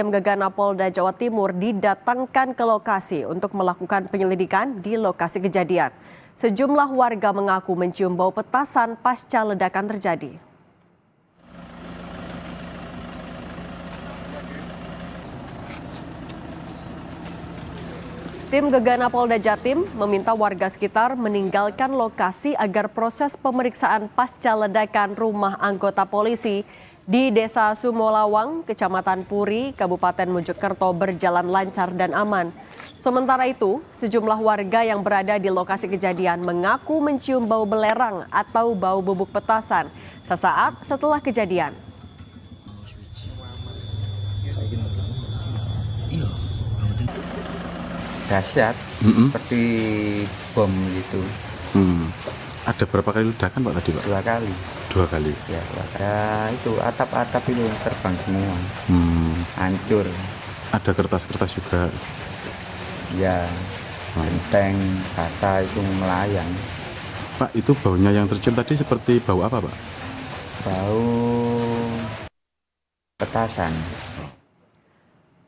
Tim Gegana Polda Jawa Timur didatangkan ke lokasi untuk melakukan penyelidikan di lokasi kejadian. Sejumlah warga mengaku mencium bau petasan pasca ledakan terjadi. Tim Gegana Polda Jatim meminta warga sekitar meninggalkan lokasi agar proses pemeriksaan pasca ledakan rumah anggota polisi di Desa Sumolawang, Kecamatan Puri, Kabupaten Mojokerto berjalan lancar dan aman. Sementara itu, sejumlah warga yang berada di lokasi kejadian mengaku mencium bau belerang atau bau bubuk petasan sesaat setelah kejadian. Dahsyat, seperti bom gitu. Ada berapa kali ledakan Pak tadi Pak? 2 kali. 2 kali. Ya, itu atap-atap itu terbang semua, hancur. Ada kertas-kertas juga. Ya, genteng, bata itu melayang. Pak, itu baunya yang tercium tadi seperti bau apa Pak? Bau petasan.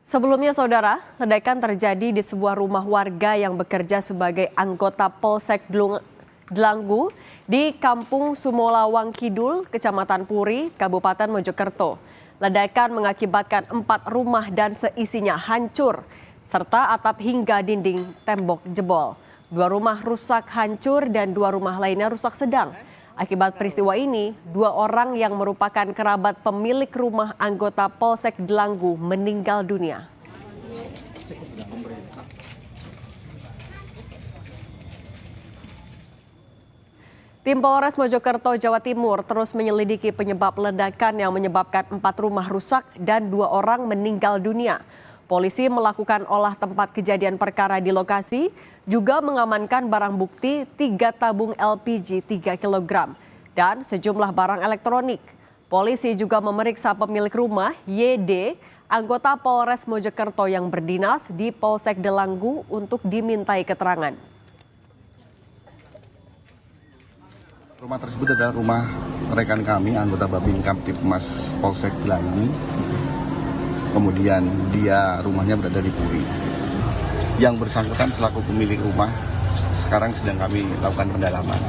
Sebelumnya, saudara, ledakan terjadi di sebuah rumah warga yang bekerja sebagai anggota Polsek Delanggu di Kampung Sumolawang Kidul, Kecamatan Puri, Kabupaten Mojokerto. Ledakan mengakibatkan 4 rumah dan seisinya hancur, serta atap hingga dinding tembok jebol. 2 rumah rusak hancur dan 2 rumah lainnya rusak sedang. Akibat peristiwa ini, 2 orang yang merupakan kerabat pemilik rumah anggota Polsek Delanggu meninggal dunia. Tim Polres Mojokerto, Jawa Timur terus menyelidiki penyebab ledakan yang menyebabkan 4 rumah rusak dan 2 orang meninggal dunia. Polisi melakukan olah tempat kejadian perkara di lokasi, juga mengamankan barang bukti 3 tabung LPG 3 kg dan sejumlah barang elektronik. Polisi juga memeriksa pemilik rumah YD, anggota Polres Mojokerto yang berdinas di Polsek Delanggu untuk dimintai keterangan. Rumah tersebut adalah rumah rekan kami, anggota Babin Kamtipmas Polsek Delanggu. Kemudian rumahnya berada di Puri. Yang bersangkutan selaku pemilik rumah sekarang sedang kami lakukan pendalaman.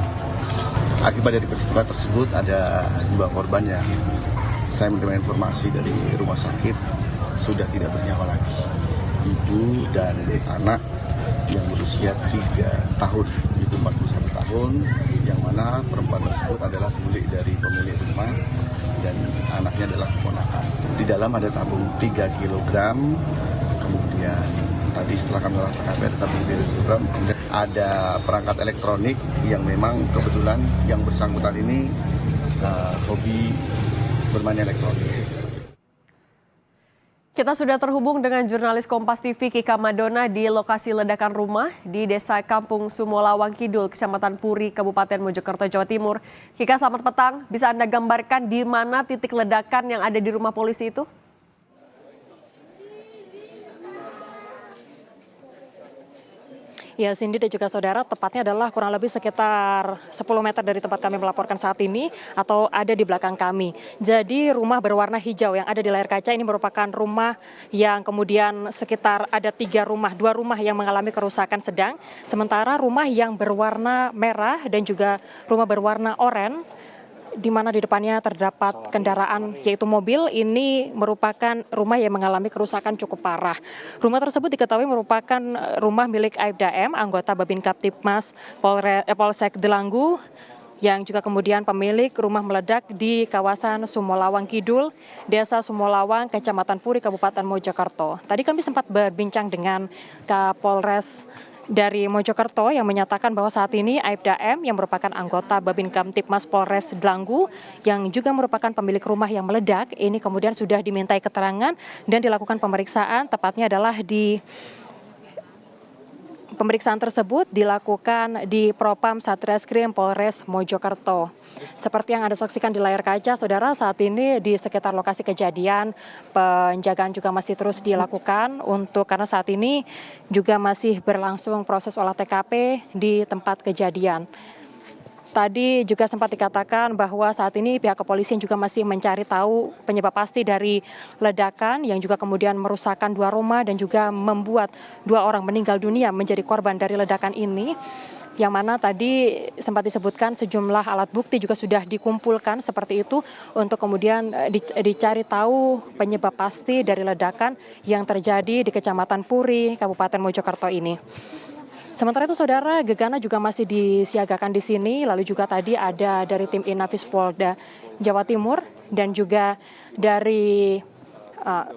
Akibat dari peristiwa tersebut ada 2 korban yang saya menerima informasi dari rumah sakit sudah tidak bernyawa lagi. Ibu dan anak yang berusia 3 tahun, itu 41 tahun, yang mana perempuan tersebut adalah dari pemilik rumah dan anaknya adalah keponakan. Di dalam ada tabung 3 kg, kemudian tadi setelah kami olah TKP ada tabung 3 kg, ada perangkat elektronik yang memang kebetulan yang bersangkutan ini hobi bermain elektronik. Kita sudah terhubung dengan jurnalis Kompas TV Kika Madona di lokasi ledakan rumah di Desa Kampung Sumolawang Kidul, Kecamatan Puri, Kabupaten Mojokerto, Jawa Timur. Kika, selamat petang. Bisa Anda gambarkan di mana titik ledakan yang ada di rumah polisi itu? Ya, Cindy dan juga saudara, tepatnya adalah kurang lebih sekitar 10 meter dari tempat kami melaporkan saat ini atau ada di belakang kami. Jadi rumah berwarna hijau yang ada di layar kaca ini merupakan rumah yang kemudian sekitar ada 3 rumah, 2 rumah yang mengalami kerusakan sedang. Sementara rumah yang berwarna merah dan juga rumah berwarna oranye, di mana di depannya terdapat kendaraan yaitu mobil, ini merupakan rumah yang mengalami kerusakan cukup parah. Rumah tersebut diketahui merupakan rumah milik Aibda M, anggota Babin Kamtipmas Polsek Delanggu, yang juga kemudian pemilik rumah meledak di kawasan Sumolawang Kidul, Desa Sumolawang, Kecamatan Puri, Kabupaten Mojokerto. Tadi kami sempat berbincang dengan Kapolres dari Mojokerto yang menyatakan bahwa saat ini Aibda M yang merupakan anggota Babin Kamtipmas Polres Delanggu yang juga merupakan pemilik rumah yang meledak ini kemudian sudah dimintai keterangan dan dilakukan pemeriksaan, tepatnya adalah di pemeriksaan tersebut dilakukan di Propam Satreskrim Polres Mojokerto. Seperti yang Anda saksikan di layar kaca, saudara, saat ini di sekitar lokasi kejadian penjagaan juga masih terus dilakukan karena saat ini juga masih berlangsung proses olah TKP di tempat kejadian. Tadi juga sempat dikatakan bahwa saat ini pihak kepolisian juga masih mencari tahu penyebab pasti dari ledakan yang juga kemudian merusakkan 2 rumah dan juga membuat 2 orang meninggal dunia menjadi korban dari ledakan ini. Yang mana tadi sempat disebutkan sejumlah alat bukti juga sudah dikumpulkan seperti itu untuk kemudian dicari tahu penyebab pasti dari ledakan yang terjadi di Kecamatan Puri, Kabupaten Mojokerto ini. Sementara itu saudara, gegana juga masih disiagakan di sini, lalu juga tadi ada dari tim Inafis Polda Jawa Timur dan juga dari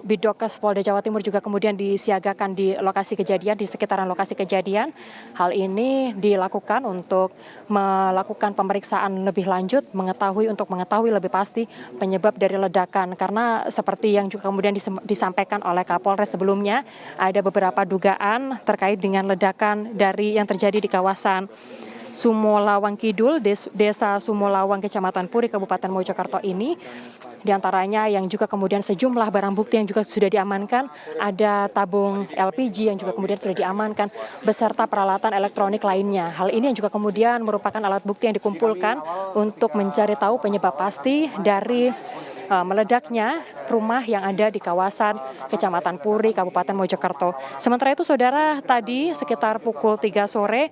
Bidokes Polda Jawa Timur juga kemudian disiagakan di lokasi kejadian, di sekitaran lokasi kejadian. Hal ini dilakukan untuk melakukan pemeriksaan lebih lanjut, untuk mengetahui lebih pasti penyebab dari ledakan. Karena seperti yang juga kemudian disampaikan oleh Kapolres sebelumnya, ada beberapa dugaan terkait dengan ledakan yang terjadi di kawasan Sumolawang Kidul, Desa Sumolawang, Kecamatan Puri, Kabupaten Mojokerto ini. Di antaranya yang juga kemudian sejumlah barang bukti yang juga sudah diamankan, ada tabung LPG yang juga kemudian sudah diamankan, beserta peralatan elektronik lainnya. Hal ini yang juga kemudian merupakan alat bukti yang dikumpulkan untuk mencari tahu penyebab pasti dari meledaknya rumah yang ada di kawasan Kecamatan Puri, Kabupaten Mojokerto. Sementara itu saudara, tadi sekitar pukul 3 sore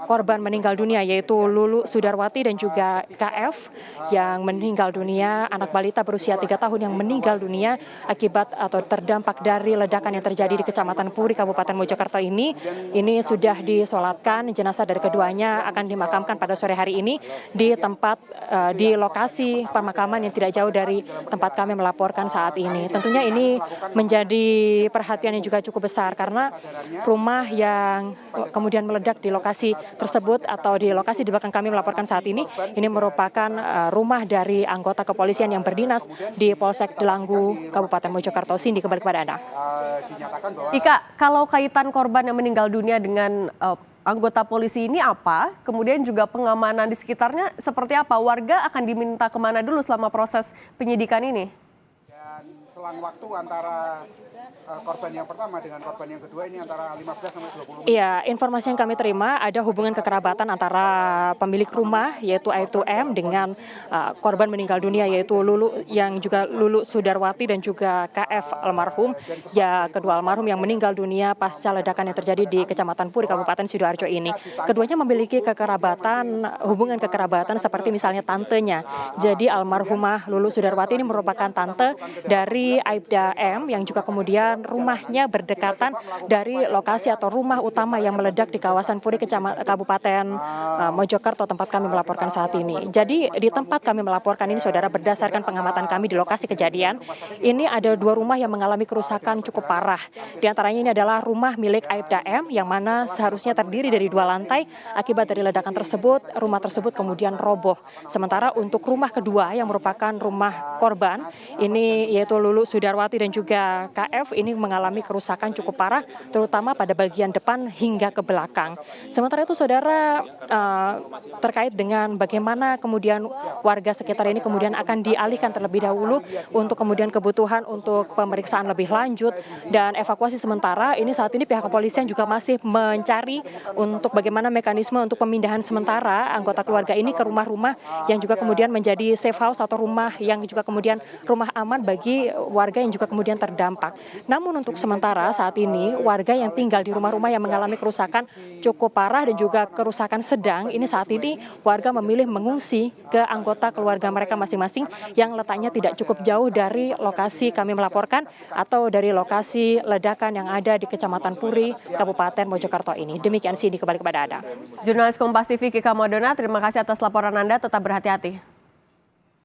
korban meninggal dunia yaitu Lulu Sudarwati dan juga KF yang meninggal dunia, anak balita berusia 3 tahun yang meninggal dunia akibat atau terdampak dari ledakan yang terjadi di Kecamatan Puri, Kabupaten Mojokerto ini. Ini sudah disolatkan, jenazah dari keduanya akan dimakamkan pada sore hari ini di tempat di lokasi pemakaman yang tidak jauh dari tempat kami melaporkan saat ini. Tentunya ini menjadi perhatian yang juga cukup besar karena rumah yang kemudian meledak di lokasi tersebut atau di lokasi di belakang kami melaporkan saat ini merupakan rumah dari anggota kepolisian yang berdinas di Polsek Delanggu, Kabupaten Mojokerto. Cindy, kembali kepada Anda. Ika, kalau kaitan korban yang meninggal dunia dengan anggota polisi ini apa? Kemudian juga pengamanan di sekitarnya seperti apa? Warga akan diminta kemana dulu selama proses penyidikan ini? Dan selang waktu antara korban yang pertama dengan korban yang kedua ini antara 15 sampai 20 menit. Iya, informasi yang kami terima ada hubungan kekerabatan antara pemilik rumah yaitu Aibtu M dengan korban meninggal dunia yaitu Lulu Sudarwati dan juga KF almarhum. Ya, kedua almarhum yang meninggal dunia pasca ledakan yang terjadi di Kecamatan Puri, Kabupaten Sidoarjo ini. Keduanya memiliki hubungan kekerabatan seperti misalnya tantenya. Jadi almarhumah Lulu Sudarwati ini merupakan tante dari Aibda M yang juga kemudian rumahnya berdekatan dari lokasi atau rumah utama yang meledak di kawasan Puri, Kabupaten Mojokerto, tempat kami melaporkan saat ini. Jadi di tempat kami melaporkan ini saudara, berdasarkan pengamatan kami di lokasi kejadian, ini ada 2 rumah yang mengalami kerusakan cukup parah. Di antaranya ini adalah rumah milik Aibda M yang mana seharusnya terdiri dari 2 lantai. Akibat dari ledakan tersebut, rumah tersebut kemudian roboh. Sementara untuk rumah kedua yang merupakan rumah korban, ini yaitu Lulu Sudarwati dan juga KF, ini mengalami kerusakan cukup parah, terutama pada bagian depan hingga ke belakang. Sementara itu saudara, terkait dengan bagaimana kemudian warga sekitar ini kemudian akan dialihkan terlebih dahulu untuk kemudian kebutuhan untuk pemeriksaan lebih lanjut dan evakuasi sementara, ini saat ini pihak kepolisian juga masih mencari untuk bagaimana mekanisme untuk pemindahan sementara anggota keluarga ini ke rumah-rumah yang juga kemudian menjadi safe house atau rumah yang juga kemudian rumah aman bagi warga yang juga kemudian terdampak. Namun untuk sementara saat ini warga yang tinggal di rumah-rumah yang mengalami kerusakan cukup parah dan juga kerusakan sedang, ini saat ini warga memilih mengungsi ke anggota keluarga mereka masing-masing yang letaknya tidak cukup jauh dari lokasi kami melaporkan atau dari lokasi ledakan yang ada di Kecamatan Puri, Kabupaten Mojokerto ini. Demikian Cindy, kembali kepada Anda. Jurnalis Kompas TV Kika Modona, terima kasih atas laporan Anda, tetap berhati-hati.